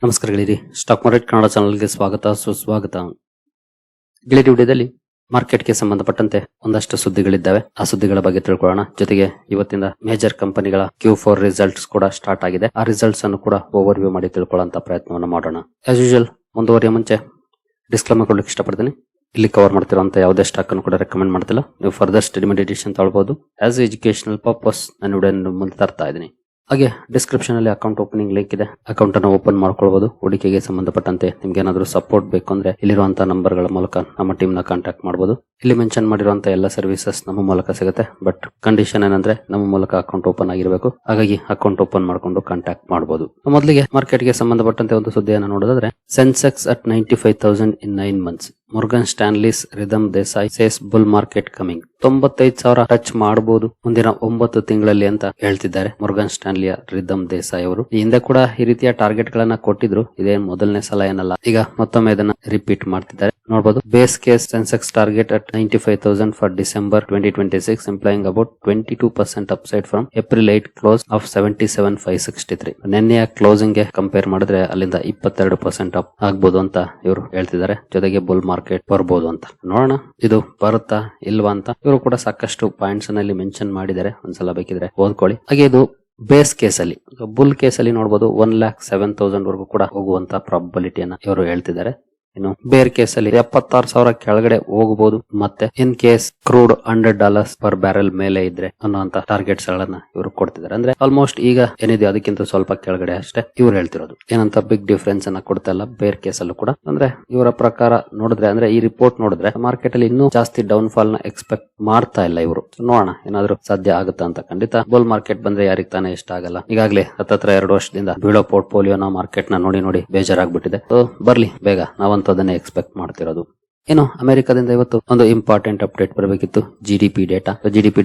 ನಮಸ್ಕಾರ ಗೆಳೆಯರಿ, stock market Kannada ಚಾನಲ್ಗೆ ಸ್ವಾಗತ ಸುಸ್ವಾಗತ. ಗೆಳೆಯರಿ, ವಿಡಿಯೋದಲ್ಲಿ ಮಾರ್ಕೆಟ್ಗೆ ಸಂಬಂಧಪಟ್ಟಂತೆ ಒಂದಷ್ಟು ಸುದ್ದಿಗಳಿದ್ದಾವೆ. ಆ ಸುದ್ದಿಗಳ ಬಗ್ಗೆ ತಿಳ್ಕೊಳ್ಳೋಣ. ಜೊತೆಗೆ ಇವತ್ತಿನ ಮೇಜರ್ ಕಂಪನಿಗಳ Q4 ರಿಸಲ್ಟ್ಸ್ ಕೂಡ ಸ್ಟಾರ್ಟ್ ಆಗಿದೆ. ಆ ರಿಸಲ್ಟ್ಸ್ ಅನ್ನು ಕೂಡ ಓವರ್ ವ್ಯೂ ಮಾಡಿ ತಿಳ್ಕೊಳ್ಳುವಂತ ಪ್ರಯತ್ನವನ್ನು ಮಾಡೋಣ. ಆಸ್ ಯೂಶುವಲ್ ಮುಂದುವರಿಯ ಮುಂಚೆ ಡಿಸ್ಕ್ಲೇಮರ್ ಕೊಡ್ಲಿಕ್ಕೆ ಇಷ್ಟಪಡ್ತೀನಿ. ಇಲ್ಲಿ ಕವರ್ ಮಾಡ್ತಿರುವಂತ ಯಾವುದೇ ಸ್ಟಾಕ್ ಅನ್ನು ಕೂಡ ರೆಕಮೆಂಡ್ ಮಾಡ್ತಿಲ್ಲ. ನೀವು ಫರ್ದರ್ ಸ್ಟಡಿ ಮೆಡಿಟೇಷನ್ ತಗೊಳ್ಬಹುದು. ಆಸ್ ಎಜುಕೇಶನಲ್ ಪರ್ಪಸ್ ನಾನು ವಿಡಿಯೋ ಮುಂದೆ ತರ್ತಾ ಇದ್ದೀನಿ. ಹಾಗೆ ಡಿಸ್ಕ್ರಿಪ್ಷನ್ ಅಲ್ಲಿ ಅಕೌಂಟ್ ಓಪನಿಂಗ್ ಲಿಂಕ್ ಇದೆ. ಅಕೌಂಟ್ ಅನ್ನು ಓಪನ್ ಮಾಡ್ಕೊಳ್ಬಹುದು. ಹೂಡಿಕೆಗೆ ಸಂಬಂಧಪಟ್ಟಂತೆ ನಿಮ್ಗೆ ಏನಾದರೂ ಸಪೋರ್ಟ್ ಬೇಕು ಅಂದ್ರೆ ಇಲ್ಲಿರುವಂತಹ ನಂಬರ್ ಗಳ ಮೂಲಕ ನಮ್ಮ ಟೀಮ್ ನ ಕಾಂಟ್ಯಾಕ್ಟ್ ಮಾಡಬಹುದು. ಇಲ್ಲಿ ಮೆನ್ಷನ್ ಮಾಡಿರುವಂತಹ ಎಲ್ಲ ಸರ್ವಿಸಸ್ ನಮ್ಮ ಮೂಲಕ ಸಿಗುತ್ತೆ. ಬಟ್ ಕಂಡೀಷನ್ ಏನಂದ್ರೆ ನಮ್ಮ ಮೂಲಕ ಅಕೌಂಟ್ ಓಪನ್ ಆಗಿರಬೇಕು. ಹಾಗಾಗಿ ಅಕೌಂಟ್ ಓಪನ್ ಮಾಡ್ಕೊಂಡು ಕಾಂಟ್ಯಾಕ್ಟ್ ಮಾಡಬಹುದು. ಮೊದಲಿಗೆ ಮಾರ್ಕೆಟ್ ಗೆ ಸಂಬಂಧಪಟ್ಟಂತೆ ಒಂದು ಸುದ್ದಿಯನ್ನು ನೋಡೋದಾದ್ರೆ, Sensex at 95,000 in 9 months. Morgan Stanley's Ridham Desai says bull market coming. 95,000 touch ಮಾಡಬಹುದು ಮುಂದಿನ 9 ತಿಂಗಳಲ್ಲಿ ಅಂತ ಹೇಳ್ತಿದ್ದಾರೆ ಮುರ್ಗನ್ ಸ್ಟ್ಯಾನ್ಲಿಯ ರಿದಮ್ ದೇಸಾಯಿ ಅವರು. ಈ ಹಿಂದೆ ಕೂಡ ಈ ರೀತಿಯ ಟಾರ್ಗೆಟ್ ಗಳನ್ನ ಕೊಟ್ಟಿದ್ರು. ಇದೇ ಮೊದಲನೇ ಸಲ ಏನಲ್ಲ. ಈಗ ಮತ್ತೊಮ್ಮೆ ಇದನ್ನ ರಿಪೀಟ್ ಮಾಡ್ತಿದ್ದಾರೆ. ನೋಡಬಹುದು, base case Sensex target at 95,000 for December 2026, implying about 22% upside from April 8 close of 77,563. ನಿನ್ನೆಯ ಕ್ಲೋಸಿಂಗ್ ಗೆ ಕಂಪೇರ್ ಮಾಡಿದ್ರೆ ಅಲ್ಲಿಂದ 22% ಅಪ್ ಆಗ್ಬಹುದು ಅಂತ ಇವರು ಹೇಳ್ತಿದ್ದಾರೆ. ಜೊತೆಗೆ ಬುಲ್ ಮಾರ್ಕೆಟ್ ಬರ್ಬೋದು ಅಂತ ನೋಡೋಣ. ಇದು ಬರುತ್ತಾ ಇಲ್ವಾ ಅಂತ ಇವರು ಕೂಡ ಸಾಕಷ್ಟು ಪಾಯಿಂಟ್ಸ್ ನಲ್ಲಿ ಮೆನ್ಷನ್ ಮಾಡಿದ್ದಾರೆ. ಒಂದ್ಸಲ ಬೇಕಿದ್ರೆ ಓದ್ಕೊಳ್ಳಿ. ಹಾಗೆ ಇದು ಬೇಸ್ ಕೇಸ್ ಅಲ್ಲಿ, ಬುಲ್ ಕೇಸ್ ಅಲ್ಲಿ ನೋಡಬಹುದು 1,07,000 ವರೆಗೂ ಕೂಡ ಹೋಗುವಂತ ಪ್ರಾಬಬಿಲಿಟಿಯನ್ನ ಇವರು ಹೇಳ್ತಿದ್ದಾರೆ. ಇನ್ನು ಬೇರ್ ಕೇಸ್ ಅಲ್ಲಿ 76,000 ಕೆಳಗಡೆ ಹೋಗಬಹುದು. ಮತ್ತೆ in case crude $100 per barrel ಮೇಲೆ ಇದ್ರೆ ಅನ್ನುವಂತ ಟಾರ್ಗೆಟ್ಸ್ ಗಳನ್ನ ಇವರು ಕೊಡ್ತಿದ್ದಾರೆ. ಅಂದ್ರೆ ಆಲ್ಮೋಸ್ಟ್ ಈಗ ಏನಿದೆ ಅದಕ್ಕಿಂತ ಸ್ವಲ್ಪ ಕೆಳಗಡೆ ಅಷ್ಟೇ ಇವ್ರು ಹೇಳ್ತಿರೋದು. ಏನಂತ ಬಿಗ್ ಡಿಫರೆನ್ಸ್ ಅನ್ನ ಕೊಡ್ತಾ ಇಲ್ಲ ಬೇರ್ ಕೇಸ್ ಅಲ್ಲೂ ಕೂಡ. ಅಂದ್ರೆ ಇವರ ಪ್ರಕಾರ ನೋಡಿದ್ರೆ, ಅಂದ್ರೆ ಈ ರಿಪೋರ್ಟ್ ನೋಡಿದ್ರೆ ಮಾರ್ಕೆಟ್ ಅಲ್ಲಿ ಇನ್ನೂ ಜಾಸ್ತಿ ಡೌನ್ ಫಾಲ್ ನ ಎಕ್ಸ್ಪೆಕ್ಟ್ ಮಾಡ್ತಾ ಇಲ್ಲ ಇವರು. ನೋಡೋಣ ಏನಾದ್ರು ಸಾಧ್ಯ ಆಗುತ್ತಾ ಅಂತ. ಖಂಡಿತ ಬುಲ್ ಮಾರ್ಕೆಟ್ ಬಂದ್ರೆ ಯಾರಿಗ್ ತಾನೇ ಇಷ್ಟ ಆಗಲ್ಲ. ಈಗಾಗಲೇ ಹತ್ತತ್ರ 2 ವರ್ಷದಿಂದ ಬೀಳೋ ಪೋರ್ಟ್ಫೋಲಿಯೋನ ಮಾರ್ಕೆಟ್ ನ ನೋಡಿ ಬೇಜಾರಾಗ್ಬಿಟ್ಟಿದೆ. ಬರ್ಲಿ ಬೇಗ, ನಾವಂತೂ ಅದನ್ನೇ ಎಕ್ಸ್ಪೆಕ್ಟ್ ಮಾಡ್ತಿರೋದು. ಏನು ಅಮೆರಿಕದಿಂದ ಇವತ್ತು ಒಂದು ಇಂಪಾರ್ಟೆಂಟ್ ಅಪ್ಡೇಟ್ ಬರಬೇಕಿತ್ತು. ಜಿಡಿಪಿ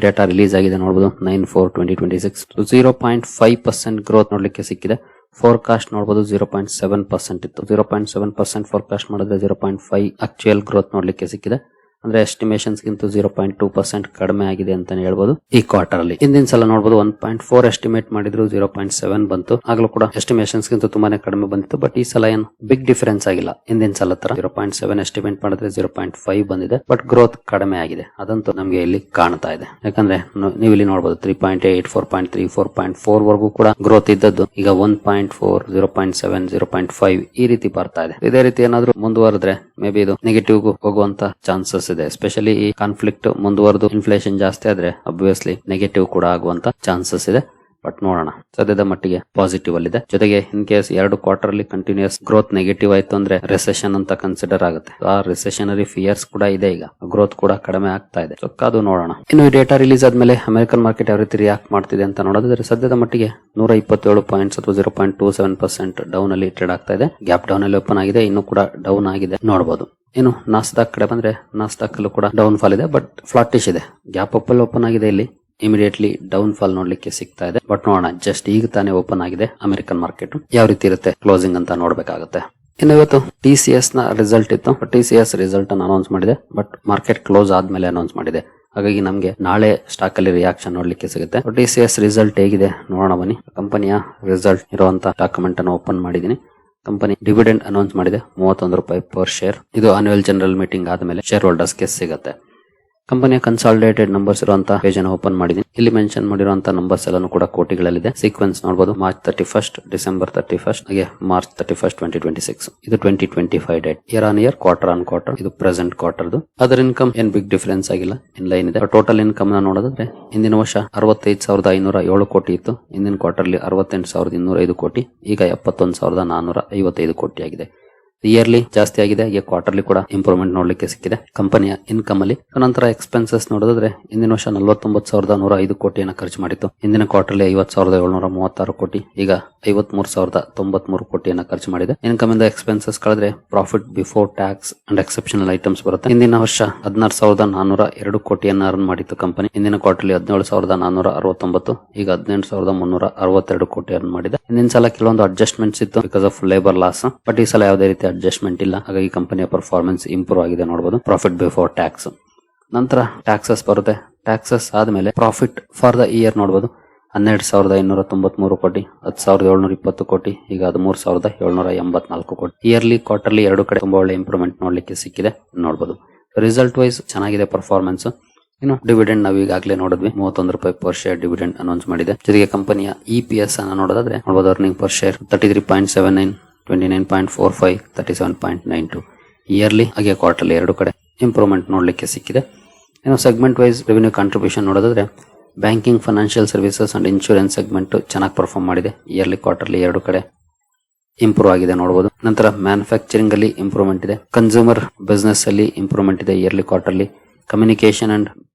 ಡೇಟಾ ರಿಲೀಸ್ ಆಗಿದೆ. ನೋಡಬಹುದು 9/4/2026 0.5% ಗ್ರೋತ್ ನೋಡ್ಲಿಕ್ಕೆ ಸಿಕ್ಕಿದೆ. ಫೋರ್ಕಾಸ್ಟ್ ನೋಡಬಹುದು 0.7% ಇತ್ತು. 0.7% ಫೋರ್ಕಾಸ್ಟ್ ಮಾಡಿದ್ರೆ 0.5 ಆಕ್ಚುಯಲ್ ಗ್ರೋತ್ ನೋಡ್ಲಿಕ್ಕೆ ಸಿಕ್ಕಿದೆ. ಅಂದ್ರೆ ಎಸ್ಟಿಮೇಷನ್ಸ್ ಗಿಂತ 0.2% ಕಡಿಮೆ ಆಗಿದೆ ಅಂತಾನೆ ಹೇಳ್ಬೋದು ಈ ಕ್ವಾರ್ಟರ್ ಅಲ್ಲಿ. ಹಿಂದಿನ ಸಲ ನೋಡಬಹುದು 1.4 ಎಸ್ಟಿಮೇಟ್ ಮಾಡಿದ್ರು, 0.7 ಬಂತು. ಆಗ್ಲೂ ಕೂಡ ಎಸ್ಟಿಮೇಷನ್ಸ್ ಗಿಂತ ತುಂಬಾನೇ ಕಡಿಮೆ ಬಂದಿತ್ತು. ಬಟ್ ಈ ಸಲ ಏನು ಬಿಗ್ ಡಿಫರೆನ್ಸ್ ಆಗಿಲ್ಲ. ಹಿಂದಿನ ಸಲ ತರ 0.7 ಎಸ್ಟಿಮೇಟ್ ಮಾಡಿದ್ರೆ 0.5 ಬಂದಿದೆ. ಬಟ್ ಗ್ರೋತ್ ಕಡಿಮೆ ಆಗಿದೆ. ಅದಂತೂ ನಮ್ಗೆ ಇಲ್ಲಿ ಕಾಣ್ತಾ ಇದೆ. ಯಾಕಂದ್ರೆ ನೀವು ಇಲ್ಲಿ ನೋಡಬಹುದು 3.8, 4.3, 4.4 ವರೆಗೂ ಕೂಡ ಗ್ರೋತ್ ಇದ್ದದ್ದು ಈಗ 1.4, 0.7, 0.5 ಈ ರೀತಿ ಬರ್ತಾ ಇದೆ. ಇದೇ ರೀತಿ ಏನಾದ್ರು ಮುಂದುವರೆದ್ರೆ ಮೇ ಬಿ ಇದು ನೆಗೆಟಿವ್ ಹೋಗುವಂತ ಚಾನ್ಸಸ್ ಇದೆ. ಎಸ್ಪೆಷಲಿ ಈ ಕಾನ್ಫ್ಲಿಕ್ಟ್ ಮುಂದುವರೆದು ಇನ್ಫ್ಲೇಷನ್ ಜಾಸ್ತಿ ಆದ್ರೆ ಅಬ್ವಿಯಸ್ಲಿ ನೆಗೆಟಿವ್ ಕೂಡ ಆಗುವಂತ ಚಾನ್ಸಸ್ ಇದೆ. ಬಟ್ ನೋಡೋಣ, ಸದ್ಯದ ಮಟ್ಟಿಗೆ ಪಾಸಿಟಿವ್ ಅಲ್ಲಿದೆ. ಜೊತೆಗೆ ಇನ್ ಕೇಸ್ 2 ಕ್ವಾರ್ಟರ್ ಅಲ್ಲಿ ಕಂಟಿನ್ಯೂಸ್ ಗ್ರೋತ್ ನೆಗೆಟಿವ್ ಆಯ್ತು ಅಂದ್ರೆ ರೆಸೆಷನ್ ಅಂತ ಕನ್ಸಿಡರ್ ಆಗುತ್ತೆ. ಆ ರೆಸೆಷನರಿ ಫಿಯರ್ಸ್ ಕೂಡ ಇದೆ. ಈಗ ಗ್ರೋತ್ ಕೂಡ ಕಡಿಮೆ ಆಗ್ತಾ ಇದೆ. ಅದು ನೋಡೋಣ. ಇನ್ನು ಈ ಡೇಟಾ ರಿಲೀಸ್ ಆದ್ಮೇಲೆ ಅಮೆರಿಕನ್ ಮಾರ್ಕೆಟ್ ಯಾವ ರೀತಿ ರಿಯಾಕ್ಟ್ ಮಾಡ್ತಿದೆ ಅಂತ ನೋಡೋದಾದ್ರೆ, ಸದ್ಯದ ಮಟ್ಟಿಗೆ 127 ಪಾಯಿಂಟ್ಸ್ ಅಥವಾ 0.27% ಡೌನ್ ಅಲ್ಲಿ ಟ್ರೇಡ್ ಆಗ್ತಾ ಇದೆ. ಗ್ಯಾಪ್ ಡೌನ್ ಅಲ್ಲಿ ಓಪನ್ ಆಗಿದೆ. ಇನ್ನು ಕೂಡ ಡೌನ್ ಆಗಿದೆ ನೋಡಬಹುದು. ಇನ್ನು ನಾಸ್ಡಾಕ್ ಕಡೆ ಬಂದ್ರೆ, ನಾಸ್ಡಾಕ್ ಅಲ್ಲೂ ಕೂಡ ಡೌನ್ ಫಾಲ್ ಇದೆ. ಬಟ್ ಫ್ಲಾಟಿಶ್ ಇದೆ. ಗ್ಯಾಪ್ ಅಪ್ ಅಲ್ಲಿ ಓಪನ್ ಆಗಿದೆ. ಇಲ್ಲಿ ಇಮಿಡಿಯೇಟ್ಲಿ ಡೌನ್ ಫಾಲ್ ನೋಡ್ಲಿಕ್ಕೆ ಸಿಗ್ತಾ ಇದೆ. ಬಟ್ ನೋಡೋಣ, ಜಸ್ಟ್ ಈಗ ತಾನೇ ಓಪನ್ ಆಗಿದೆ ಅಮೆರಿಕನ್ ಮಾರ್ಕೆಟ್. ಯಾವ ರೀತಿ ಇರುತ್ತೆ ಕ್ಲೋಸಿಂಗ್ ಅಂತ ನೋಡ್ಬೇಕಾಗುತ್ತೆ. ಇನ್ನು ಇವತ್ತು TCS ನ ರಿಸಲ್ಟ್ ಇತ್ತು. TCS ರಿಸಲ್ಟ್ ಅನ್ನು ಅನೌನ್ಸ್ ಮಾಡಿದೆ. ಬಟ್ ಮಾರ್ಕೆಟ್ ಕ್ಲೋಸ್ ಆದ್ಮೇಲೆ ಅನೌನ್ಸ್ ಮಾಡಿದೆ. ಹಾಗಾಗಿ ನಮ್ಗೆ ನಾಳೆ ಸ್ಟಾಕ್ ಅಲ್ಲಿ ರಿಯಾಕ್ಷನ್ ನೋಡ್ಲಿಕ್ಕೆ ಸಿಗುತ್ತೆ. TCS ರಿಸಲ್ಟ್ ಹೇಗಿದೆ ನೋಡೋಣ ಬನ್ನಿ. ಕಂಪನಿಯ ರಿಸಲ್ಟ್ ಇರುವಂತ ಡಾಕ್ಯುಮೆಂಟ್ ಅನ್ನು ಓಪನ್ ಮಾಡಿದೀನಿ. ಕಂಪನಿ ಡಿವಿಡೆಂಡ್ ಅನೌನ್ಸ್ ಮಾಡಿದೆ, ₹31 ಪರ್ ಶೇರ್. ಇದು ಆನ್ಯುವಲ್ ಜನರಲ್ ಮೀಟಿಂಗ್ ಆದ್ಮೇಲೆ ಶೇರ್ ಹೋಲ್ಡರ್ಸ್ ಗೆ ಸಿಗುತ್ತೆ. ಕಂಪನಿಯ ಕನ್ಸಾಲಿಡೇಟೆಡ್ ನಂಬರ್ಸ್ ಇರುವಂತಹ ಪೇಜ್ ಅನ್ನು ಓಪನ್ ಮಾಡಿದೀನಿ. ಇಲ್ಲಿ ಮೆನ್ಷನ್ ಮಾಡಿರುವಂತಹ ನಂಬರ್ಸ್ ಎಲ್ಲಾನು ಕೂಡ ಕೋಟಿಗಳಲ್ಲಿದೆ. ಸೀಕ್ವೆನ್ಸ್ ನೋಡಬಹುದು, ಮಾರ್ಚ್ 31, ಡಿಸೆಂಬರ್ 31, ಹಾಗೆ ಮಾರ್ಚ್ 31, 2026. ಇದು 2025 date. Year on year, quarter on quarter. ಇದು ಪ್ರೆಸೆಂಟ್ ಕ್ವಾರ್ಟರ್. ಅದರ್ ಇನ್ಕಮ್ ಏನ್ ಬಿಗ್ ಡಿಫರೆನ್ಸ್ ಆಗಿಲ್ಲ, ಇನ್ ಲೈನ್ ಇದೆ. ಟೋಟಲ್ ಇನ್ಕಮ್ ನ ನೋಡೋದಾದ್ರೆ, ಹಿಂದಿನ ವರ್ಷ 65,507 ಕೋಟಿ ಇತ್ತು. ಹಿಂದಿನ ಕ್ವಾರ್ಟರ್ ಅಲ್ಲಿ 68,205 ಕೋಟಿ. ಈಗ 71,455 ಕೋಟಿ ಆಗಿದೆ. ಇಯರ್ಲಿ ಜಾಸ್ತಿ ಆಗಿದೆ. ಈಗ ಕ್ವಾರ್ಟರ್ಲಿ ಕೂಡ ಇಂಪ್ರೂವ್ಮೆಂಟ್ ನೋಡ್ಲಿಕ್ಕೆ ಸಿಕ್ಕಿದೆ ಕಂಪನಿಯ ಇನ್ಕಮ್ ಅಲ್ಲಿ. ನಂತರ ಎಕ್ಸ್ಪೆನ್ಸಸ್ ನೋಡಿದ್ರೆ, ಹಿಂದಿನ ವರ್ಷ 49,105 ಕೋಟಿಯನ್ನು ಖರ್ಚು ಮಾಡಿತ್ತು. ಹಿಂದಿನ ಕ್ವಾರ್ಟರ್ಲಿ 50,736 ಕೋಟಿ. ಈಗ 53,093 ಕೋಟಿಯನ್ನು ಖರ್ಚು ಮಾಡಿದೆ. ಇನ್ಕಮ್ ಇಂದ ಎಕ್ಸ್ಪೆನ್ಸಸ್ ಕಳೆದ್ರೆ profit before tax and exceptional items ಬರುತ್ತೆ. ಹಿಂದಿನ ವರ್ಷ 16,402 ಕೋಟಿಯನ್ನು ಅರ್ನ್ ಮಾಡಿತ್ತು ಕಂಪನಿ. ಹಿಂದಿನ ಕ್ವಾರ್ಟರ್ಲಿ 17,469, ಈಗ 18,362 ಕೋಟಿ ಅರ್ನ್ ಮಾಡಿದೆ. ಹಿಂದಿನ ಸಲ ಕೆಲವೊಂದು ಅಡ್ಜಸ್ಟ್ಮೆಂಟ್ಸ್ ಇತ್ತು because of labour loss. But ಈ ಸಲ ಯಾವುದೇ ರೀತಿ ಅಡ್ಜಸ್ಟ್ಮೆಂಟ್ ಇಲ್ಲ. ಹಾಗಾಗಿ ಕಂಪನಿಯ ಪರ್ಫಾರ್ಮೆನ್ಸ್ ಇಂಪ್ರೂವ್ ಆಗಿದೆ ನೋಡಬಹುದು. Profit before tax. ನಂತರ ಟ್ಯಾಕ್ಸಸ್ ಬರುತ್ತೆ. ಟ್ಯಾಕ್ಸಸ್ ಆದ್ಮೇಲೆ ಪ್ರಾಫಿಟ್ ಫಾರ್ ದ ಇಯರ್ ನೋಡಬಹುದು. 12,593 ಕೋಟಿ, 10,720 ಕೋಟಿ, ಈಗ 13,784 ಕೋಟಿ. ಇಯರ್ಲಿ ಕ್ವಾರ್ಟರ್ಲಿ ಎರಡು ಕಡೆ ತುಂಬಾ ಒಳ್ಳೆ ಇಂಪ್ರೂವ್ಮೆಂಟ್ ನೋಡ್ಲಿಕ್ಕೆ ಸಿಕ್ಕಿದೆ ನೋಡಬಹುದು. ರಿಸಲ್ಟ್ ವೈಸ್ ಚೆನ್ನಾಗಿದೆ ಪರ್ಫಾರ್ಮೆನ್ಸ್. ಇನ್ನು ಡಿವಿಡೆಂಡ್ ನಾವು ಈಗಾಗಲೇ ನೋಡಿದ್ವಿ, 31 ರೂಪಾಯಿ ಪರ್ ಶೇರ್ ಡಿವಿಡೆಂಡ್ ಅನೌನ್ಸ್ ಮಾಡಿದೆ. ಜೊತೆಗೆ ಕಂಪನಿಯ EPS ಅನ್ನ ನೋಡೋದಾದ್ರೆ ನೋಡಬಹುದು, ಅರ್ನಿಂಗ್ ಪರ್ ಶೇರ್ 33.79, 29.45, 37.92. ಇಯರ್ಲಿ ಹಾಗೆ ಕ್ವಾರ್ಟರ್ಲಿ ಎರಡು ಕಡೆ ಇಂಪ್ರೂವ್ಮೆಂಟ್ ನೋಡ್ಲಿಕ್ಕೆ ಸಿಕ್ಕಿದೆ. ಇನ್ನು ಸೆಗ್ಮೆಂಟ್ ವೈಸ್ ರೆವೆನ್ಯೂ ಕಾಂಟ್ರಿಬ್ಯೂಷನ್ ನೋಡೋದಾದ್ರೆ banking, financial services and insurance segment ಚೆನ್ನಾಗಿ ಪರ್ಫಾರ್ಮ್ ಮಾಡಿದೆ. ಇಯರ್ಲಿ ಕ್ವಾರ್ಟರ್ಲಿ ಎರಡು ಕಡೆ ಇಂಪ್ರೂವ್ ಆಗಿದೆ ನೋಡಬಹುದು. ನಂತರ ಮ್ಯಾನುಫ್ಯಾಕ್ಚರಿಂಗ್ ಅಲ್ಲಿ ಇಂಪ್ರೂವ್ಮೆಂಟ್ ಇದೆ, ಕನ್ಸ್ಯೂಮರ್ ಬಿಸಿನೆಸ್ ಅಲ್ಲಿ ಇಂಪ್ರೂವ್ಮೆಂಟ್ ಇದೆ yearly quarterly, communication and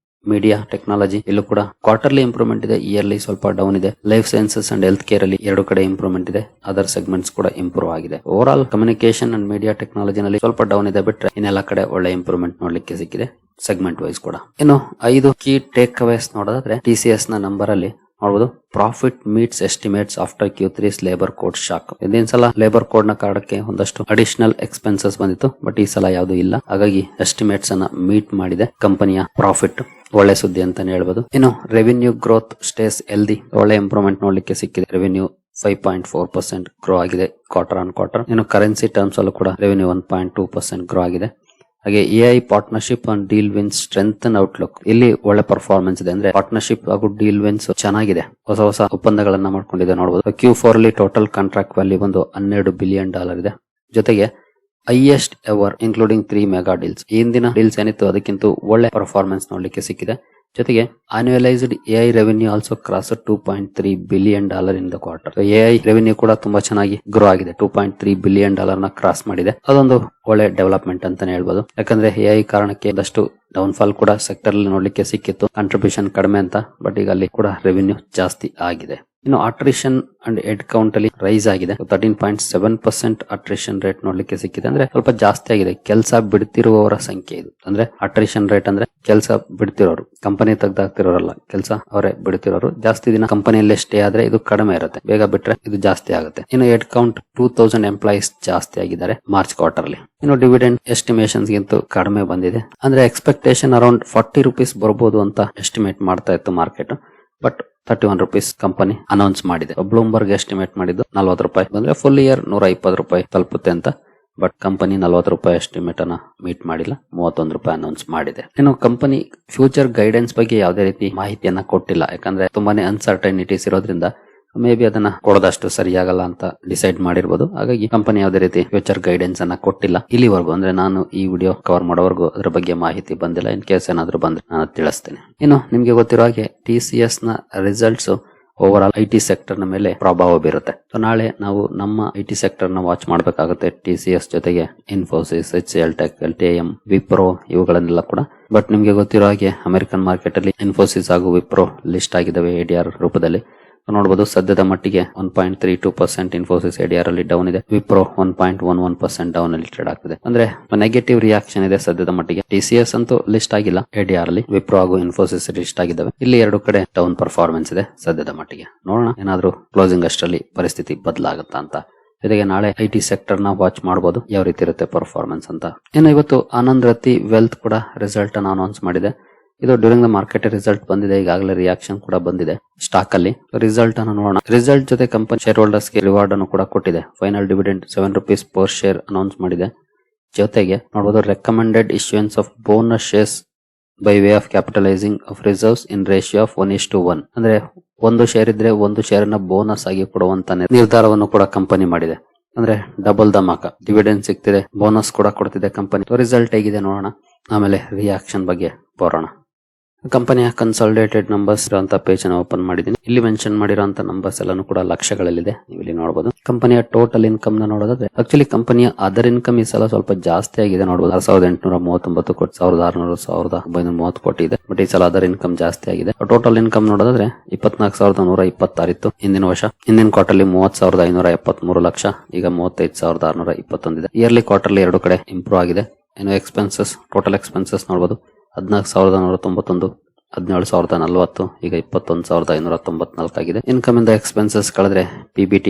media technology ಇಲ್ಲೂ ಕೂಡ ಕ್ವಾರ್ಟರ್ಲಿ ಇಂಪ್ರೂವ್ಮೆಂಟ್ ಇದೆ, ಇಯರ್ಲಿ ಸ್ವಲ್ಪ ಡೌನ್ ಇದೆ. Life sciences and health care ಅಲ್ಲಿ ಎರಡು ಕಡೆ ಇಂಪ್ರೂವ್ಮೆಂಟ್ ಇದೆ, ಅದರ್ ಸೆಗ್ಮೆಂಟ್ಸ್ ಕೂಡ ಇಂಪ್ರೂವ್ ಆಗಿದೆ. Overall communication and media ಟೆಕ್ನಾಲಜಿನಲ್ಲಿ ಸ್ವಲ್ಪ ಡೌನ್ ಇದೆ, ಬಿಟ್ರೆ ಇನ್ನೆಲ್ಲ ಕಡೆ ಒಳ್ಳೆ ಇಂಪ್ರೂವ್ಮೆಂಟ್ ನೋಡ್ಲಿಕ್ಕೆ ಸಿಕ್ಕಿದೆ ಸೆಗ್ಮೆಂಟ್ ವೈಸ್ ಕೂಡ. ಇನ್ನು 5 ಕೀ ಟೇಕ್ ಅವೇಸ್ ನೋಡೋದಾದ್ರೆ TCS ನ ನಂಬರ್ ಅಲ್ಲಿ ನೋಡಬಹುದು, profit meets estimates after Q3's labour code shock. ಹಿಂದಿನ ಸಲ ಲೇಬರ್ ಕೋಡ್ ನ ಕಾರಣಕ್ಕೆ ಒಂದಷ್ಟು ಅಡಿಷನಲ್ ಎಕ್ಸ್ಪೆನ್ಸಸ್ ಬಂದಿತ್ತು, ಬಟ್ ಈ ಸಲ ಯಾವುದು ಇಲ್ಲ. ಹಾಗಾಗಿ ಎಸ್ಟಿಮೇಟ್ಸ್ ಅನ್ನ ಮೀಟ್ ಮಾಡಿದೆ ಕಂಪನಿಯ ಪ್ರಾಫಿಟ್. ಒಳ್ಳೆ ಸುದ್ದಿ ಅಂತಾನೆ ಹೇಳ್ಬೋದು. ಇನ್ನು ರೆವಿನ್ಯೂ ಗ್ರೋತ್ ಸ್ಟೇಸ್ ಹೆಲ್ದಿ, ಒಳ್ಳೆ ಇಂಪ್ರೂವ್ಮೆಂಟ್ ನೋಡ್ಲಿಕ್ಕೆ ಸಿಕ್ಕಿದೆ. ರೆವಿನ್ಯೂ 5.4% ಗ್ರೋ ಆಗಿದೆ ಕ್ವಾರ್ಟರ್ ಆನ್ ಕ್ವಾರ್ಟರ್. ಇನ್ನು ಕರೆನ್ಸಿ ಟರ್ಮ್ಸ್ ಅಲ್ಲೂ ಕೂಡ ರೆವಿನ್ಯೂ 1.2% ಗ್ರೋ ಆಗಿದೆ. ಹಾಗೆ AI partnership and deal wins strength and outlook, ಇಲ್ಲಿ ಒಳ್ಳೆ ಪರ್ಫಾರ್ಮೆನ್ಸ್ ಇದೆ. ಅಂದ್ರೆ ಪಾರ್ಟ್ನರ್ಶಿಪ್ ಹಾಗೂ ಡೀಲ್ ವಿನ್ಸ್ ಚೆನ್ನಾಗಿದೆ, ಹೊಸ ಒಪ್ಪಂದಗಳನ್ನ ಮಾಡ್ಕೊಂಡಿದೆ ನೋಡಬಹುದು. Q4 ಅಲ್ಲಿ ಟೋಟಲ್ ಕಾಂಟ್ರಾಕ್ಟ್ ವ್ಯಾಲ್ಯೂ ಬಂದು $12 ಬಿಲಿಯನ್ ಇದೆ. ಜೊತೆಗೆ highest ever including 3 mega deals. ಈ ಹಿಂದಿನ ಡೀಲ್ಸ್ ಏನಿತ್ತು ಅದಕ್ಕಿಂತ ಒಳ್ಳೆ ಪರ್ಫಾರ್ಮೆನ್ಸ್ ನೋಡ್ಲಿಕ್ಕೆ ಸಿಕ್ಕಿದೆ. ಜೊತೆಗೆ ಆನ್ಯುವಲೈಸ್ಡ್ AI revenue also cross $2.3 billion in the quarter. AI revenue ಕೂಡ ತುಂಬಾ ಚೆನ್ನಾಗಿ ಗ್ರೋ ಆಗಿದೆ, $2.3 ಬಿಲಿಯನ್ ನ ಕ್ರಾಸ್ ಮಾಡಿದೆ. ಅದೊಂದು ಒಳ್ಳೆ ಡೆವಲಪ್ಮೆಂಟ್ ಅಂತಾನೆ ಹೇಳ್ಬೋದು. ಯಾಕಂದ್ರೆ AI ಕಾರಣಕ್ಕೆ ಒಂದಷ್ಟು ಡೌನ್ಫಾಲ್ ಕೂಡ ಸೆಕ್ಟರ್ ಅಲ್ಲಿ ನೋಡ್ಲಿಕ್ಕೆ ಸಿಕ್ಕಿತ್ತು, ಕಾಂಟ್ರಿಬ್ಯೂಷನ್ ಕಡಿಮೆ ಅಂತ. ಬಟ್ ಈಗ ಅಲ್ಲಿ ಕೂಡ ರೆವೆನ್ಯೂ ಜಾಸ್ತಿ ಆಗಿದೆ. ಇನ್ನು ಅಟ್ರಿಷನ್ ಅಂಡ್ ಹೆಡ್ ಕೌಂಟ್ ಅಲ್ಲಿ ರೈಸ್ ಆಗಿದೆ, 13.7% ಅಟ್ರಿಷನ್ ರೇಟ್ ನೋಡ್ಲಿಕ್ಕೆ ಸಿಕ್ಕಿದೆ. ಅಂದ್ರೆ ಸ್ವಲ್ಪ ಜಾಸ್ತಿ ಆಗಿದೆ. ಕೆಲಸ ಬಿಡ್ತಿರುವವರ ಸಂಖ್ಯೆ ಇದು. ಅಂದ್ರೆ ಅಟ್ರಿಷನ್ ರೇಟ್ ಅಂದ್ರೆ ಕೆಲಸ ಬಿಡ್ತಿರೋರು, ಕಂಪನಿ ತೆಗ್ದಾಕ್ತಿರೋರಲ್ಲ, ಕೆಲಸ ಅವರೇ ಬಿಡ್ತಿರೋರು. ಜಾಸ್ತಿ ದಿನ ಕಂಪನಿಯಲ್ಲೇ ಸ್ಟೇ ಆದ್ರೆ ಇದು ಕಡಿಮೆ ಇರುತ್ತೆ, ಬೇಗ ಬಿಟ್ರೆ ಇದು ಜಾಸ್ತಿ ಆಗುತ್ತೆ. ಇನ್ನು ಹೆಡ್ ಕೌಂಟ್ 2000 ಎಂಪ್ಲಾಯೀಸ್ ಜಾಸ್ತಿ ಆಗಿದ್ದಾರೆ ಮಾರ್ಚ್ ಕ್ವಾರ್ಟರ್ಲಿ. ಇನ್ನು ಡಿವಿಡೆಂಡ್ ಎಸ್ಟಿಮೇಷನ್ಸ್ ಗಿಂತ ಕಡಿಮೆ ಬಂದಿದೆ. ಅಂದ್ರೆ ಎಕ್ಸ್ಪೆಕ್ಟೇಷನ್ ಅರೌಂಡ್ ₹40 ಬರ್ಬೋದು ಅಂತ ಎಸ್ಟಿಮೇಟ್ ಮಾಡ್ತಾ ಇತ್ತು ಮಾರ್ಕೆಟ್, ಬಟ್ ₹31 ಕಂಪನಿ ಅನೌನ್ಸ್ ಮಾಡಿದೆ. ಬ್ಲೂಮ್ಬರ್ಗ್ ಎಸ್ಟಿಮೇಟ್ ಮಾಡಿದ್ದು ₹40 ಬಂದ್ರೆ ಫುಲ್ ಇಯರ್ ₹120 ತಲುಪುತ್ತೆ ಅಂತ. ಬಟ್ ಕಂಪನಿ ₹40 ಎಸ್ಟಿಮೇಟ್ ಅನ್ನ ಮೀಟ್ ಮಾಡಿಲ್ಲ, ₹31 ಅನೌನ್ಸ್ ಮಾಡಿದೆ. ಇನ್ನು ಕಂಪನಿ ಫ್ಯೂಚರ್ ಗೈಡೆನ್ಸ್ ಬಗ್ಗೆ ಯಾವುದೇ ರೀತಿ ಮಾಹಿತಿಯನ್ನ ಕೊಟ್ಟಿಲ್ಲ, ಯಾಕಂದ್ರೆ ತುಂಬಾನೇ ಅನ್ಸರ್ಟೈನಿಟೀಸ್ ಇರೋದ್ರಿಂದ ಮೇ ಬಿ ಅದನ್ನ ಕೊಡೋದಷ್ಟು ಸರಿಯಾಗಲ್ಲ ಅಂತ ಡಿಸೈಡ್ ಮಾಡಿರ್ಬೋದು. ಹಾಗಾಗಿ ಕಂಪನಿ ಯಾವುದೇ ರೀತಿ ಫ್ಯೂಚರ್ ಗೈಡೆನ್ಸ್ ಅನ್ನ ಕೊಟ್ಟಿಲ್ಲ ಇಲ್ಲಿವರೆಗೂ. ಅಂದ್ರೆ ನಾನು ಈ ವಿಡಿಯೋ ಕವರ್ ಮಾಡೋವರೆಗೂ ಅದರ ಬಗ್ಗೆ ಮಾಹಿತಿ ಬಂದಿಲ್ಲ. ಇನ್ ಕೇಸ್ ಏನಾದ್ರು ಬಂದ್ರೆ ನಾನು ತಿಳಿಸ್ತೇನೆ. ಇನ್ನು ನಿಮ್ಗೆ ಗೊತ್ತಿರೋ ಹಾಗೆ TCS ನ results over all IT sector ನ ಮೇಲೆ ಪ್ರಭಾವ ಬೀರುತ್ತೆ. ಸೊ ನಾಳೆ ನಾವು ನಮ್ಮ IT ಸೆಕ್ಟರ್ ನ ವಾಚ್ ಮಾಡಬೇಕಾಗುತ್ತೆ, TCS ಜೊತೆಗೆ Infosys, HCL Tech, LTIM, Wipro ಇವುಗಳನ್ನೆಲ್ಲ ಕೂಡ. ಬಟ್ ನಿಮ್ಗೆ ಗೊತ್ತಿರೋ ಹಾಗೆ ಅಮೆರಿಕನ್ ಮಾರ್ಕೆಟ್ ಅಲ್ಲಿ ಇನ್ಫೋಸಿಸ್ ಹಾಗೂ ವಿಪ್ರೋ ಲಿಸ್ಟ್ ಆಗಿದ್ದಾವೆ ADR ರೂಪದಲ್ಲಿ. ನೋಡಬಹುದು ಸದ್ಯದ ಮಟ್ಟಿಗೆ 1.32% ಇನ್ಫೋಸಿಸ್ ADR ಅಲ್ಲಿ ಡೌನ್ ಇದೆ. ವಿಪ್ರೋ 1.11% ಡೌನ್ ಅಲ್ಲಿ ಟ್ರೇಡ್ ಆಗ್ತಿದೆ. ಅಂದ್ರೆ ನೆಗೆಟಿವ್ ರಿಯಾಕ್ಷನ್ ಇದೆ ಸದ್ಯದ ಮಟ್ಟಿಗೆ. TCS ಅಂತೂ ಲಿಸ್ಟ್ ಆಗಿಲ್ಲ ADR ಅಲ್ಲಿ, ವಿಪ್ರೋ ಹಾಗೂ ಇನ್ಫೋಸಿಸ್ ಲಿಸ್ಟ್ ಆಗಿದ್ದಾವೆ. ಇಲ್ಲಿ ಎರಡು ಕಡೆ ಡೌನ್ ಪರ್ಫಾರ್ಮೆನ್ಸ್ ಇದೆ ಸದ್ಯದ ಮಟ್ಟಿಗೆ. ನೋಡೋಣ ಏನಾದ್ರೂ ಕ್ಲೋಸಿಂಗ್ ಅಷ್ಟರಲ್ಲಿ ಪರಿಸ್ಥಿತಿ ಬದಲಾಗುತ್ತಾ ಅಂತ. ಜೊತೆಗೆ ನಾಳೆ IT ಸೆಕ್ಟರ್ ನ ವಾಚ್ ಮಾಡಬಹುದು, ಯಾವ ರೀತಿ ಇರುತ್ತೆ ಪರ್ಫಾರ್ಮೆನ್ಸ್ ಅಂತ. ಇನ್ನು ಇವತ್ತು ಆನಂದ್ ರತಿ ವೆಲ್ತ್ ಕೂಡ ರಿಸಲ್ಟ್ ಅನ್ನು ಅನೌನ್ಸ್ ಮಾಡಿದೆ. ಇದು ಡ್ಯೂರಿಂಗ್ ದ ಮಾರ್ಕೆಟ್ ರಿಸಲ್ಟ್ ಬಂದಿದೆ, ಈಗಾಗಲೇ ರಿಯಾಕ್ಷನ್ ಕೂಡ ಬಂದಿದೆ ಸ್ಟಾಕ್ ಅಲ್ಲಿ. ರಿಸಲ್ಟ್ ಅನ್ನು ನೋಡೋಣ. ರಿಸಲ್ಟ್ ಜೊತೆ ಕಂಪನಿ ಶೇರ್ ಹೋಲ್ಡರ್ಸ್ ಗೆ ರಿವಾರ್ಡ್ ಅನ್ನು ಕೂಡ ಕೊಟ್ಟಿದೆ. Final dividend ₹7 per share announce ಮಾಡಿದೆ. ಜೊತೆಗೆ ನೋಡಬಹುದು recommended issuance of bonus shares by way of capitalising of reserves in ratio of 1:1. ಅಂದ್ರೆ ಒಂದು ಶೇರ್ ಇದ್ರೆ ಒಂದು ಶೇರ್ ನ ಬೋನಸ್ ಆಗಿ ಕೊಡುವಂತ ನಿರ್ಧಾರವನ್ನು ಕೂಡ ಕಂಪನಿ ಮಾಡಿದೆ. ಅಂದ್ರೆ ಡಬಲ್ ಧಮಾಕ, ಡಿವಿಡೆಂಡ್ ಸಿಗ್ತಿದೆ, ಬೋನಸ್ ಕೂಡ ಕೊಡ್ತಿದೆ ಕಂಪನಿ. ರಿಸಲ್ಟ್ ಹೇಗಿದೆ ನೋಡೋಣ, ಆಮೇಲೆ ರಿಯಾಕ್ಷನ್ ಬಗ್ಗೆ ಬರೋಣ. ಕಂಪನಿಯ ಕನ್ಸಾಲಿಡೇಟೆಡ್ ನಂಬರ್ಸ್ ಇರುವಂತಹ ಪೇಜ್ ಅನ್ನು ಓಪನ್ ಮಾಡಿದ್ದೀನಿ. ಇಲ್ಲಿ ಮೆನ್ಷನ್ ಮಾಡಿರುವಂತಹ ನಂಬರ್ಸ್ ಎಲ್ಲಾನು ಕೂಡ ಲಕ್ಷಗಳಲ್ಲಿದೆ, ನೀವು ಇಲ್ಲಿ ನೋಡಬಹುದು. ಕಂಪನಿಯ ಟೋಟಲ್ ಇನ್ಕಮ್ ನ ನೋಡೋದಾದ್ರೆ ಆಕ್ಚುಲಿ ಕಂಪನಿಯ ಅದರ್ ಇನ್ಕಮ್ ಈ ಸಲ ಸ್ವಲ್ಪ ಜಾಸ್ತಿ ಆಗಿದೆ ನೋಡಬಹುದು. 6,839 ಕೋಟಿ, 1,600, 1,930 ಕೋಟಿ ಇದೆ. ಬಟ್ ಈ ಸಲ ಅದರ್ ಇನ್ಕಮ್ ಜಾಸ್ತಿ ಆಗಿದೆ. ಟೋಟಲ್ ಇನ್ಕಮ್ ನೋಡೋದಾದ್ರೆ 24,126 ಇತ್ತು ಹಿಂದಿನ ವರ್ಷ. ಹಿಂದಿನ ಕ್ವಾರ್ಟರ್ಲಿ 30,573 ಲಕ್ಷ, ಈಗ 35,621 ಇದೆ. ಇಯರ್ಲಿ ಕ್ವಾರ್ಟರ್ಲಿ ಎರಡು ಕಡೆ ಇಂಪ್ರೂವ್ ಆಗಿದೆ. ಇನ್ನು ಎಕ್ಸ್ಪೆನ್ಸಸ್, ಟೋಟಲ್ ಎಕ್ಸ್ಪೆನ್ಸಸ್ ನೋಡಬಹುದು, 14,191, 17,040, ಈಗ 21,594 ಆಗಿದೆ. ಇನ್ಕಮ್ ಇಂದ ಎಕ್ಸ್ಪೆನ್ಸಸ್ ಕಳೆದ್ರೆ PBT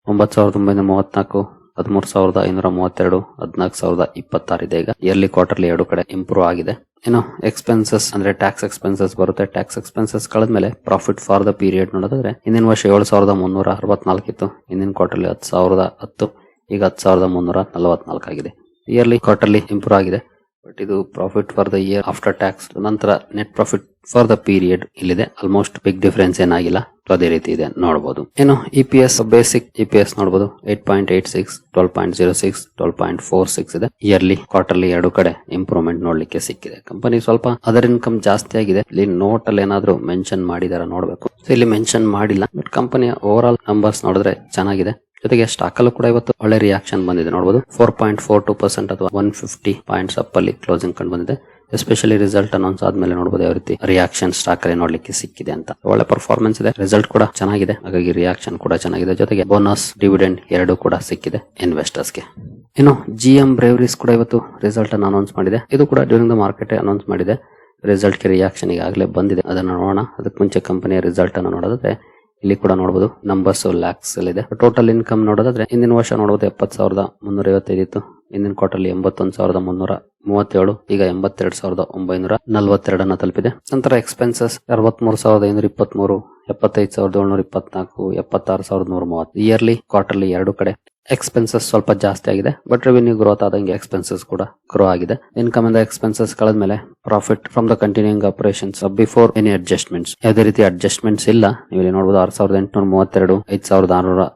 9,934, 13,532, 14,026 ಇದೆ. ಈಗ ಇಯರ್ಲಿ ಕ್ವಾರ್ಟರ್ಲಿ ಎರಡು ಕಡೆ ಇಂಪ್ರೂವ್ ಆಗಿದೆ. ಇನ್ನು ಎಕ್ಸ್ಪೆನ್ಸಸ್ ಅಂದ್ರೆ ಟ್ಯಾಕ್ಸ್ ಎಕ್ಸ್ಪೆನ್ಸಸ್ ಬರುತ್ತೆ. ಟ್ಯಾಕ್ಸ್ ಎಕ್ಸ್ಪೆನ್ಸಸ್ ಕಳೆದ್ಮೇಲೆ ಪ್ರಾಫಿಟ್ ಫಾರ್ ದ ಪೀರಿಯಡ್ ನೋಡೋದಾದ್ರೆ ಹಿಂದಿನ ವರ್ಷ 7,364 ಇತ್ತು, ಹಿಂದಿನ ಕ್ವಾರ್ಟರ್ಲಿ 10,010, ಈಗ 10,344 ಆಗಿದೆ. ಇಯರ್ಲಿ ಕ್ವಾರ್ಟರ್ಲಿ ಇಂಪ್ರೂವ್ ಆಗಿದೆ. ಬಟ್ ಇದು profit for the year after tax ನಂತರ net profit for the period ಇಲ್ಲಿದೆ. ಆಲ್ಮೋಸ್ಟ್ ಬಿಗ್ ಡಿಫರೆನ್ಸ್ ಏನಾಗಿಲ್ಲ, ಅದೇ ರೀತಿ ಇದೆ ನೋಡಬಹುದು. ಇನ್ನು EPS ಬೇಸಿಕ್ EPS ನೋಡಬಹುದು 8.86, 12.06, 12.46 ಇದೆ. ಇಯರ್ಲಿ ಕ್ವಾರ್ಟರ್ಲಿ ಎರಡು ಕಡೆ ಇಂಪ್ರೂವ್ಮೆಂಟ್ ನೋಡ್ಲಿಕ್ಕೆ ಸಿಕ್ಕಿದೆ. ಕಂಪನಿ ಸ್ವಲ್ಪ ಅದರ್ ಇನ್ಕಮ್ ಜಾಸ್ತಿ ಆಗಿದೆ. ಇಲ್ಲಿ ನೋಟ್ ಅಲ್ಲಿ ಏನಾದ್ರು ಮೆನ್ಷನ್ ಮಾಡಿದಾರ ನೋಡ್ಬೇಕು. ಇಲ್ಲಿ ಮೆನ್ಷನ್ ಮಾಡಿಲ್ಲ, ಬಟ್ ಕಂಪನಿಯ ಓವರ್ ಆಲ್ ನಂಬರ್ಸ್ ನೋಡಿದ್ರೆ ಚೆನ್ನಾಗಿದೆ. ಜೊತೆಗೆ ಸ್ಟಾಕ್ ಅಲ್ಲೂ ಕೂಡ ಇವತ್ತು ಒಳ್ಳೆ ರಿಯಾಕ್ಷನ್ ಬಂದಿದೆ ನೋಡಬಹುದು. 4.42% ಅಥವಾ 150 ಪಾಯಿಂಟ್ಸ್ ಅಪ್ ಅಲ್ಲಿ ಕ್ಲೋಸಿಂಗ್ ಕಂಡು ಬಂದಿದೆ. ಎಸ್ಪೆಷಲಿ ರಿಸಲ್ಟ್ ಅನೌನ್ಸ್ ಆದ್ಮೇಲೆ ನೋಡಬಹುದು ಯಾವ ರೀತಿ ರಿಯಾಕ್ಷನ್ ಸ್ಟಾಕ್ ಅಲ್ಲಿ ನೋಡ್ಲಿಕ್ಕೆ ಸಿಕ್ಕಿದೆ ಅಂತ. ಒಳ್ಳೆ ಪರ್ಫಾರ್ಮೆನ್ಸ್ ಇದೆ, ರಿಸಲ್ಟ್ ಕೂಡ ಚೆನ್ನಾಗಿದೆ, ಹಾಗಾಗಿ ರಿಯಾಕ್ಷನ್ ಕೂಡ ಚೆನ್ನಾಗಿದೆ. ಜೊತೆಗೆ ಬೋನಸ್ ಡಿವಿಡೆಂಡ್ ಎರಡು ಕೂಡ ಸಿಕ್ಕಿದೆ ಇನ್ವೆಸ್ಟರ್ಸ್ ಗೆ. ಇನ್ನು GM ಬ್ರೇವರೀಸ್ ಕೂಡ ಇವತ್ತು ರಿಸಲ್ಟ್ ಅನ್ನು ಅನೌನ್ಸ್ ಮಾಡಿದೆ. ಇದು ಕೂಡ ಡ್ಯೂರಿಂಗ್ ದ ಮಾರ್ಕೆಟ್ ಅನೌನ್ಸ್ ಮಾಡಿದೆ. ರಿಸಲ್ಟ್ ಗೆ ರಿಯಾಕ್ಷನ್ ಈಗಾಗಲೇ ಬಂದಿದೆ, ಅದನ್ನ ನೋಡೋಣ. ಅದಕ್ಕೆ ಮುಂಚೆ ಕಂಪನಿಯ ರಿಸಲ್ಟ್ ಅನ್ನು ನೋಡೋದಾದ್ರೆ ಇಲ್ಲಿ ಕೂಡ ನೋಡಬಹುದು ನಂಬರ್ಸ್ ಲ್ಯಾಕ್ಸ್ ಅಲ್ಲಿ ಇದೆ. ಟೋಟಲ್ ಇನ್ಕಮ್ ನೋಡೋದಾದ್ರೆ ಹಿಂದಿನ ವರ್ಷ ನೋಡಬಹುದು 70,355 ಇತ್ತು, ಹಿಂದಿನ ಕ್ವಾರ್ಟರ್ಲಿ 81,337, ಈಗ 82,942 ಅನ್ನ ತಲುಪಿದೆ. ನಂತರ ಎಕ್ಸ್ಪೆನ್ಸಸ್ 63,523, 75,724, 76,130. ಇಯರ್ಲಿ ಕ್ವಾರ್ಟರ್ಲಿ ಎರಡು ಕಡೆ ಎಕ್ಸ್ಪೆನ್ಸಸ್ ಸ್ವಲ್ಪ ಜಾಸ್ತಿ ಆಗಿದೆ, ಬಟ್ ರೆವಿನ್ಯೂ ಗ್ರೋತ್ ಆದಂಗೆ ಎಕ್ಸ್ಪೆನ್ಸಸ್ ಕೂಡ ಗ್ರೋ ಆಗಿದೆ. ಇನ್ಕಮ್ ಇಂದ ಎಕ್ಸ್ಪೆನ್ಸಸ್ ಕಳೆದ್ಮೇಲೆ profit from the continuing operations before any adjustments, ಯಾವುದೇ ರೀತಿ ಅಡ್ಜಸ್ಟ್ಮೆಂಟ್ಸ್ ಇಲ್ಲ. ನೀವು ಇಲ್ಲಿ ನೋಡಬಹುದು 6,832, 5,613,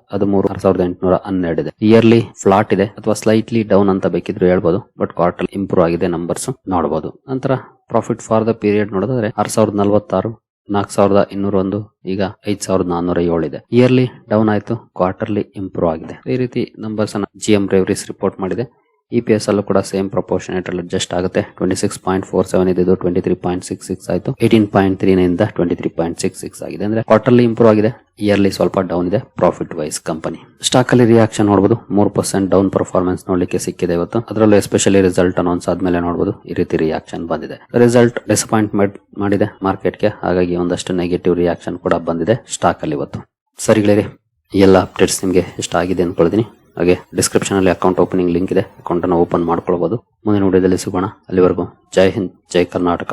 6,812 ಇದೆ. ಇಯರ್ಲಿ ಫ್ಲಾಟ್ ಇದೆ ಅಥವಾ ಸ್ಲೈಟ್ಲಿ ಡೌನ್ ಅಂತ ಬೇಕಿದ್ರು ಹೇಳ್ಬೋದು, ಬಟ್ ಕ್ವಾರ್ಟರ್ ಇಂಪ್ರೂವ್ ಆಗಿದೆ ನಂಬರ್ಸ್ ನೋಡಬಹುದು. ನಂತರ ಪ್ರಾಫಿಟ್ ಫಾರ್ ದ ಪೀರಿಯಡ್ ನೋಡೋದಾದ್ರೆ 6,046, 4,201, ಈಗ 5,407 ಇದೆ. ಇಯರ್ಲಿ ಡೌನ್ ಆಯ್ತು, ಕ್ವಾರ್ಟರ್ಲಿ ಇಂಪ್ರೂವ್ ಆಗಿದೆ. ಈ ರೀತಿ ನಂಬರ್ಸ್ ಅನ್ನ GM ಬ್ರೇವರೀಸ್ ರಿಪೋರ್ಟ್ ಮಾಡಿದೆ. EPS ಅಲ್ಲೂ ಕೂಡ ಸೇಮ್ ಪ್ರಪೋರ್ಷನೇಟ್ ಅಲ್ಲಿ ಅಡ್ಜಸ್ಟ್ ಆಗುತ್ತೆ. 26.47 ಇದ್ದು 23.66 ಆಯ್ತು. 18.39 ಇಂದ 23.66 ಆಗಿದೆ. ಅಂದ್ರೆ ಕ್ವಾರ್ಟರ್ಲಿ ಇಂಪ್ರೂವ್ ಆಗಿದೆ, ಇಯರ್ಲಿ ಸ್ವಲ್ಪ ಡೌನ್ ಇದೆ ಪ್ರಾಫಿಟ್ ವೈಸ್ ಕಂಪನಿ. ಸ್ಟಾಕ್ ಅಲ್ಲಿ ರಿಯಾಕ್ಷನ್ ನೋಡಬಹುದು, 3% ಡೌನ್ ಪರ್ಫಾರ್ಮೆನ್ಸ್ ನೋಡ್ಲಿಕ್ಕೆ ಸಿಕ್ಕಿದೆ ಇವತ್ತು. ಅದರಲ್ಲೂ ಎಸ್ಪೆಷಲಿ ರಿಸಲ್ಟ್ ಅನೌನ್ಸ್ ಆದ್ಮೇಲೆ ನೋಡಬಹುದು ಈ ರೀತಿ ರಿಯಾಕ್ಷನ್ ಬಂದಿದೆ. ರಿಸಲ್ಟ್ ಡಿಸಪಾಯಿಂಟ್ಮೆಂಟ್ ಮಾಡಿದೆ ಮಾರ್ಕೆಟ್ ಗೆ, ಹಾಗಾಗಿ ಒಂದಷ್ಟು ನೆಗೆಟಿವ್ ರಿಯಾಕ್ಷನ್ ಕೂಡ ಬಂದಿದೆ ಸ್ಟಾಕ್ ಅಲ್ಲಿ ಇವತ್ತು. ಸರಿಗಳಿರಿ, ಎಲ್ಲ ಅಪ್ಡೇಟ್ಸ್ ನಿಮಗೆ ಇಷ್ಟ ಆಗಿದೆ ಅನ್ಕೊಳ್ತೀನಿ. ಹಾಗೆ ಡಿಸ್ಕ್ರಿಪ್ಷನ್ ಅಲ್ಲಿ ಅಕೌಂಟ್ ಓಪನಿಂಗ್ ಲಿಂಕ್ ಇದೆ, ಅಕೌಂಟ್ ಅನ್ನು ಓಪನ್ ಮಾಡ್ಕೊಳ್ಬಹುದು. ಮುಂದಿನ ವಿಡಿಯೋದಲ್ಲಿ ಸಿಗೋಣ. ಅಲ್ಲಿವರೆಗೂ ಜೈ ಹಿಂದ್, ಜೈ ಕರ್ನಾಟಕ.